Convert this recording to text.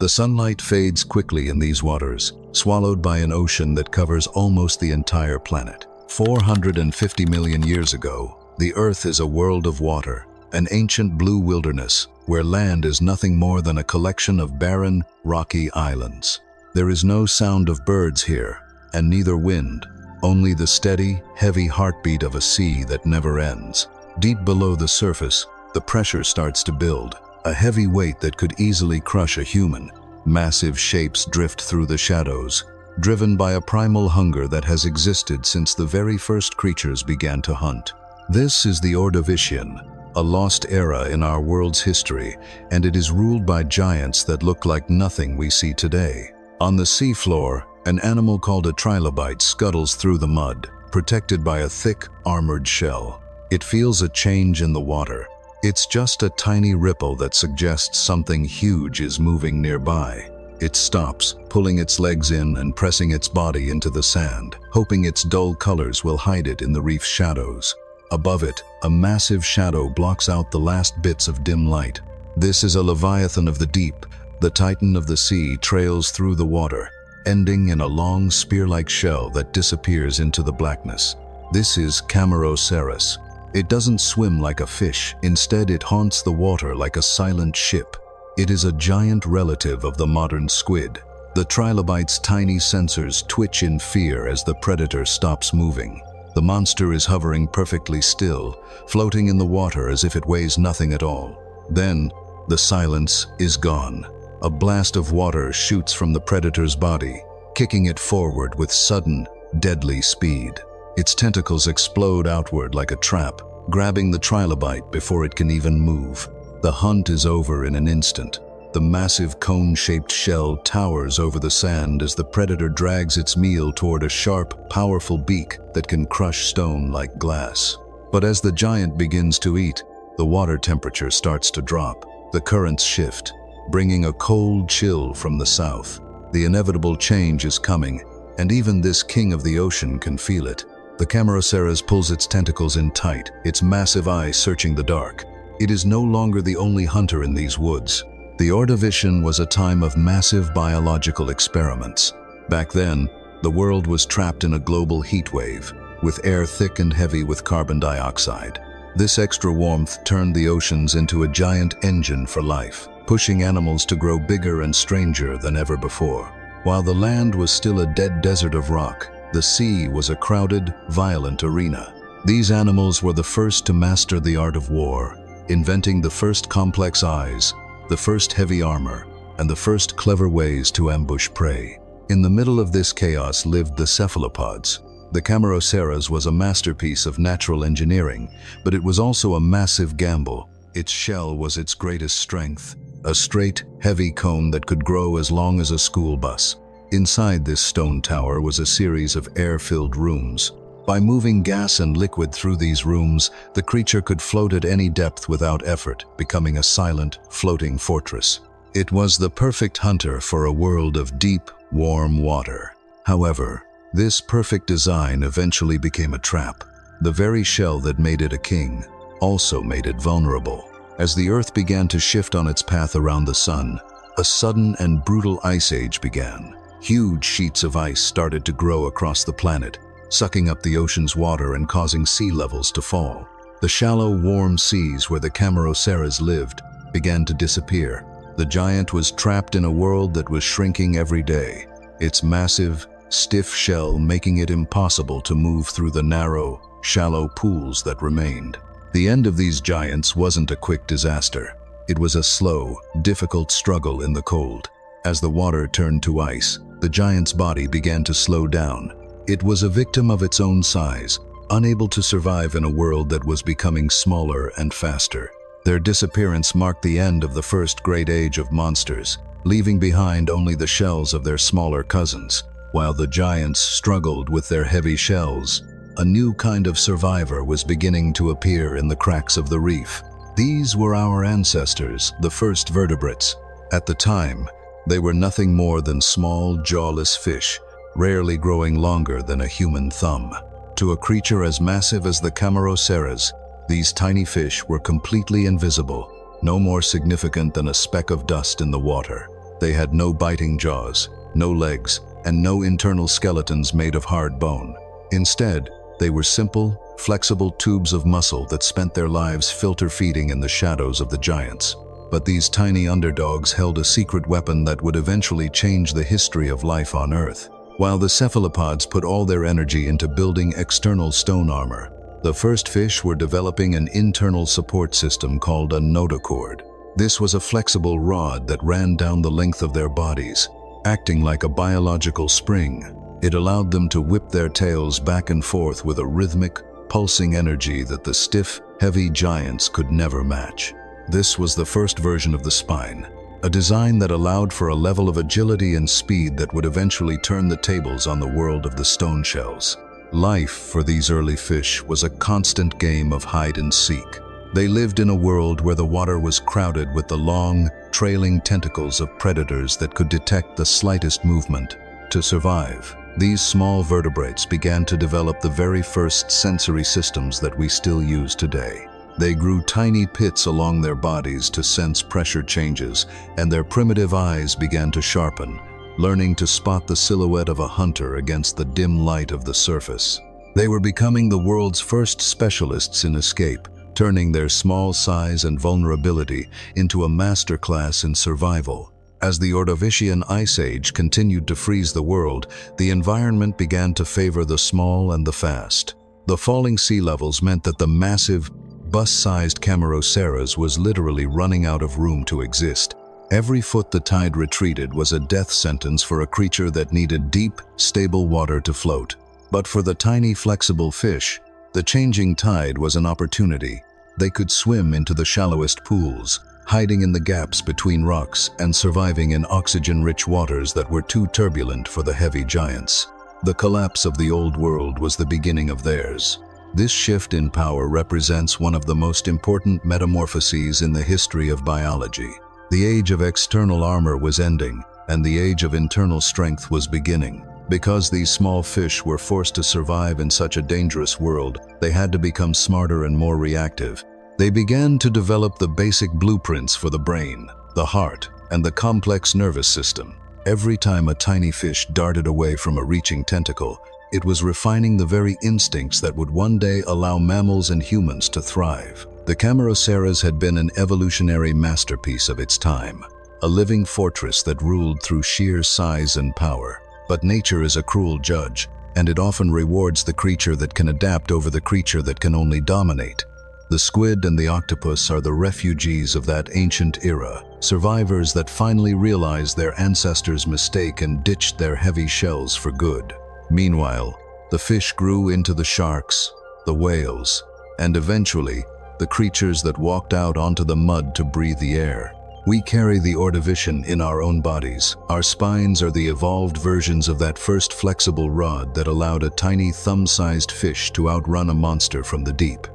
The sunlight fades quickly in these waters, swallowed by an ocean that covers almost the entire planet. 450 million years ago, the Earth is a world of water, an ancient blue wilderness where land is nothing more than a collection of barren, rocky islands. There is no sound of birds here, and neither wind, only the steady, heavy heartbeat of a sea that never ends. Deep below the surface, the pressure starts to build, a heavy weight that could easily crush a human. Massive shapes drift through the shadows, driven by a primal hunger that has existed since the very first creatures began to hunt. This is the Ordovician, a lost era in our world's history, and it is ruled by giants that look like nothing we see today. On the seafloor, an animal called a trilobite scuttles through the mud, protected by a thick, armored shell. It feels a change in the water. It's just a tiny ripple that suggests something huge is moving nearby. It stops, pulling its legs in and pressing its body into the sand, hoping its dull colors will hide it in the reef's shadows. Above it, a massive shadow blocks out the last bits of dim light. This is a leviathan of the deep. The titan of the sea trails through the water, ending in a long spear-like shell that disappears into the blackness. This is Cameroceras. It doesn't swim like a fish. Instead, it haunts the water like a silent ship. It is a giant relative of the modern squid. The trilobite's tiny sensors twitch in fear as the predator stops moving. The monster is hovering perfectly still, floating in the water as if it weighs nothing at all. Then, the silence is gone. A blast of water shoots from the predator's body, kicking it forward with sudden, deadly speed. Its tentacles explode outward like a trap, grabbing the trilobite before it can even move. The hunt is over in an instant. The massive cone-shaped shell towers over the sand as the predator drags its meal toward a sharp, powerful beak that can crush stone like glass. But as the giant begins to eat, the water temperature starts to drop. The currents shift, bringing a cold chill from the south. The inevitable change is coming, and even this king of the ocean can feel it. The Cameroceras pulls its tentacles in tight, its massive eyes searching the dark. It is no longer the only hunter in these woods. The Ordovician was a time of massive biological experiments. Back then, the world was trapped in a global heat wave, with air thick and heavy with carbon dioxide. This extra warmth turned the oceans into a giant engine for life, pushing animals to grow bigger and stranger than ever before. While the land was still a dead desert of rock, the sea was a crowded, violent arena. These animals were the first to master the art of war, inventing the first complex eyes, the first heavy armor, and the first clever ways to ambush prey. In the middle of this chaos lived the cephalopods. The Cameroceras was a masterpiece of natural engineering, but it was also a massive gamble. Its shell was its greatest strength, a straight, heavy cone that could grow as long as a school bus. Inside this stone tower was a series of air-filled rooms. By moving gas and liquid through these rooms, the creature could float at any depth without effort, becoming a silent, floating fortress. It was the perfect hunter for a world of deep, warm water. However, this perfect design eventually became a trap. The very shell that made it a king also made it vulnerable. As the Earth began to shift on its path around the sun, a sudden and brutal ice age began. Huge sheets of ice started to grow across the planet, sucking up the ocean's water and causing sea levels to fall. The shallow, warm seas where the Cameroceras lived began to disappear. The giant was trapped in a world that was shrinking every day, its massive, stiff shell making it impossible to move through the narrow, shallow pools that remained. The end of these giants wasn't a quick disaster. It was a slow, difficult struggle in the cold. As the water turned to ice, the giant's body began to slow down. It was a victim of its own size, unable to survive in a world that was becoming smaller and faster. Their disappearance marked the end of the first great age of monsters, leaving behind only the shells of their smaller cousins. While the giants struggled with their heavy shells, a new kind of survivor was beginning to appear in the cracks of the reef. These were our ancestors, the first vertebrates. At the time, they were nothing more than small, jawless fish, rarely growing longer than a human thumb. To a creature as massive as the Cameroceras, these tiny fish were completely invisible, no more significant than a speck of dust in the water. They had no biting jaws, no legs, and no internal skeletons made of hard bone. Instead, they were simple, flexible tubes of muscle that spent their lives filter feeding in the shadows of the giants. But these tiny underdogs held a secret weapon that would eventually change the history of life on Earth. While the cephalopods put all their energy into building external stone armor, the first fish were developing an internal support system called a notochord. This was a flexible rod that ran down the length of their bodies, acting like a biological spring. It allowed them to whip their tails back and forth with a rhythmic, pulsing energy that the stiff, heavy giants could never match. This was the first version of the spine, a design that allowed for a level of agility and speed that would eventually turn the tables on the world of the stone shells. Life for these early fish was a constant game of hide and seek. They lived in a world where the water was crowded with the long, trailing tentacles of predators that could detect the slightest movement. To survive, these small vertebrates began to develop the very first sensory systems that we still use today. They grew tiny pits along their bodies to sense pressure changes, and their primitive eyes began to sharpen, learning to spot the silhouette of a hunter against the dim light of the surface. They were becoming the world's first specialists in escape, turning their small size and vulnerability into a masterclass in survival. As the Ordovician Ice Age continued to freeze the world, the environment began to favor the small and the fast. The falling sea levels meant that the massive, bus-sized Cameroceras was literally running out of room to exist. Every foot the tide retreated was a death sentence for a creature that needed deep, stable water to float. But for the tiny, flexible fish, the changing tide was an opportunity. They could swim into the shallowest pools, hiding in the gaps between rocks and surviving in oxygen-rich waters that were too turbulent for the heavy giants. The collapse of the old world was the beginning of theirs. This shift in power represents one of the most important metamorphoses in the history of biology. The age of external armor was ending, and the age of internal strength was beginning. Because these small fish were forced to survive in such a dangerous world, they had to become smarter and more reactive. They began to develop the basic blueprints for the brain, the heart, and the complex nervous system. Every time a tiny fish darted away from a reaching tentacle, it was refining the very instincts that would one day allow mammals and humans to thrive. The Cameroceras had been an evolutionary masterpiece of its time, a living fortress that ruled through sheer size and power. But nature is a cruel judge, and it often rewards the creature that can adapt over the creature that can only dominate. The squid and the octopus are the refugees of that ancient era, survivors that finally realized their ancestors' mistake and ditched their heavy shells for good. Meanwhile, the fish grew into the sharks, the whales, and eventually, the creatures that walked out onto the mud to breathe the air. We carry the Ordovician in our own bodies. Our spines are the evolved versions of that first flexible rod that allowed a tiny thumb-sized fish to outrun a monster from the deep.